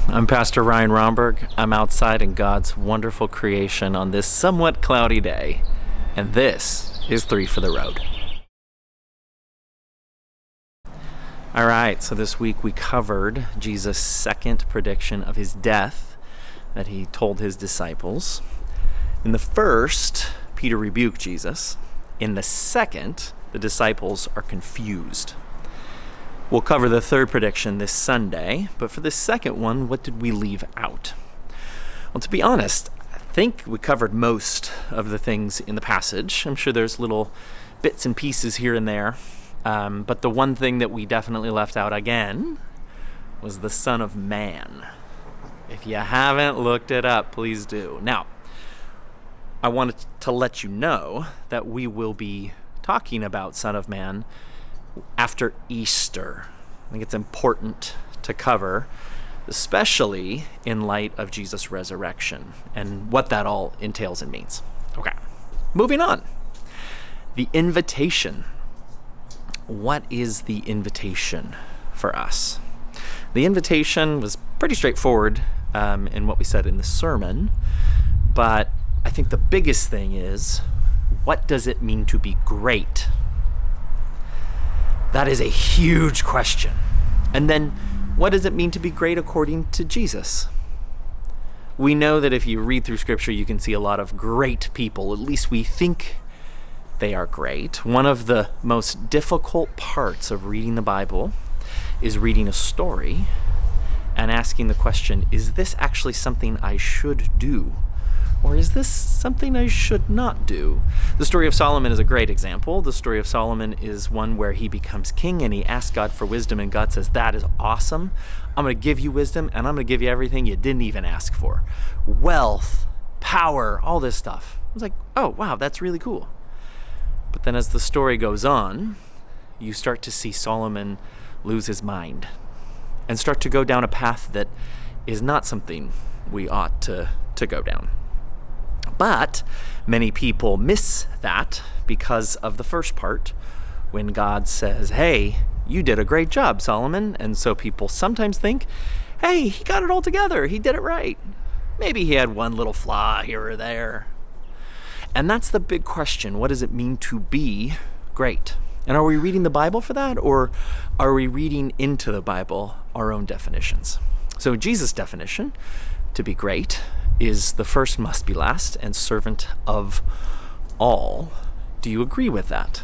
I'm Pastor Ryan Romberg. I'm outside in God's wonderful creation on this somewhat cloudy day, and this is 3 for the Road. All right, so this week we covered Jesus' second prediction of his death that he told his disciples. In the first, Peter rebuked Jesus. In the second, the disciples are confused. We'll cover the third prediction this Sunday, but for this second one, what did we leave out? Well, to be honest, I think we covered most of the things in the passage. I'm sure there's little bits and pieces here and there, but the one thing that we definitely left out again was the Son of Man. If you haven't looked it up, please do. Now, I wanted to let you know that we will be talking about Son of Man after Easter. I think it's important to cover, especially in light of Jesus' resurrection and what that all entails and means. Okay, moving on. The invitation. What is the invitation for us? The invitation was pretty straightforward in what we said in the sermon, but I think the biggest thing is, what does it mean to be great? That is a huge question. And then, what does it mean to be great according to Jesus? We know that if you read through Scripture, you can see a lot of great people. At least we think they are great. One of the most difficult parts of reading the Bible is reading a story and asking the question, is this actually something I should do? Or is this something I should not do? The story of Solomon is a great example. The story of Solomon is one where he becomes king and he asks God for wisdom, and God says, that is awesome. I'm going to give you wisdom, and I'm going to give you everything you didn't even ask for. Wealth, power, all this stuff. I was like, oh, wow, that's really cool. But then as the story goes on, you start to see Solomon lose his mind and start to go down a path that is not something we ought to go down. But many people miss that because of the first part, when God says, hey, you did a great job, Solomon. And so people sometimes think, hey, he got it all together. He did it right. Maybe he had one little flaw here or there. And that's the big question. What does it mean to be great? And are we reading the Bible for that, or are we reading into the Bible our own definitions? So Jesus' definition, to be great, is the first must be last and servant of all. Do you agree with that?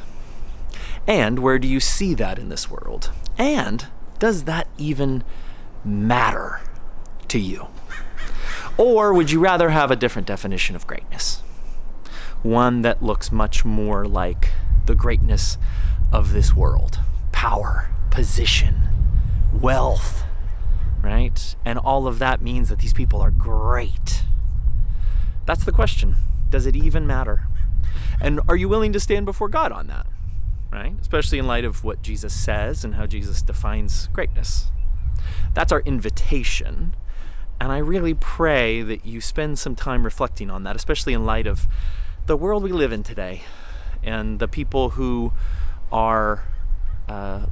And where do you see that in this world? And does that even matter to you? Or would you rather have a different definition of greatness? One that looks much more like the greatness of this world. Power, position, wealth, right? And all of that means that these people are great. That's the question. Does it even matter? And are you willing to stand before God on that, right? Especially in light of what Jesus says and how Jesus defines greatness. That's our invitation. And I really pray that you spend some time reflecting on that, especially in light of the world we live in today and the people who are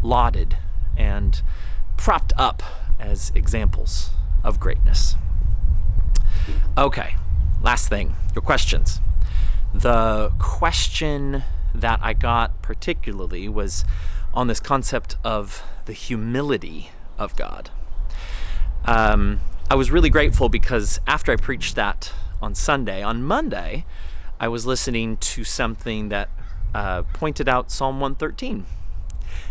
lauded and propped up as examples of greatness. Okay, last thing, your questions. The question that I got particularly was on this concept of the humility of God. I was really grateful because after I preached that on Sunday, on Monday, I was listening to something that pointed out Psalm 113.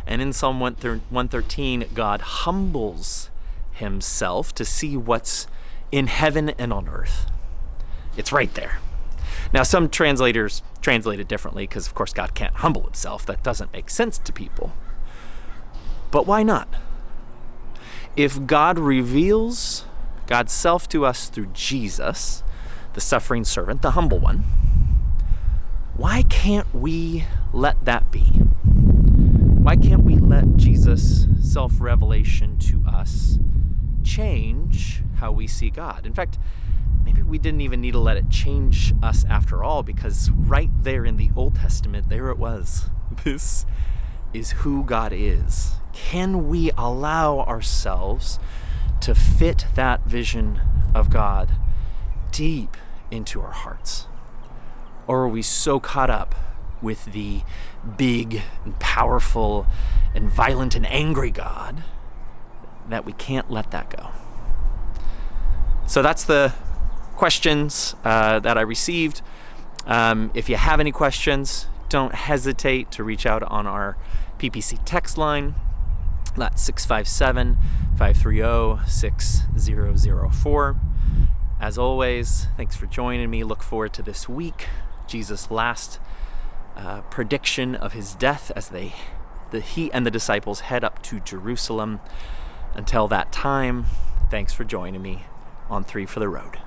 And in Psalm 113, God humbles himself to see what's in heaven and on earth. It's right there. Now, some translators translate it differently because, of course, God can't humble himself. That doesn't make sense to people. But why not? If God reveals God's self to us through Jesus, the suffering servant, the humble one, why can't we let that be? Why can't we let Jesus' self-revelation to us change how we see God? In fact, maybe we didn't even need to let it change us after all, because right there in the Old Testament, there it was. This is who God is. Can we allow ourselves to fit that vision of God deep into our hearts? Or are we so caught up with the big and powerful and violent and angry God that we can't let that go? So that's the questions that I received. If you have any questions, don't hesitate to reach out on our PPC text line. That's 657-530-6004. As always, thanks for joining me. Look forward to this week. Jesus' last prediction of his death as he and the disciples head up to Jerusalem. Until that time, thanks for joining me on 3 for the Road.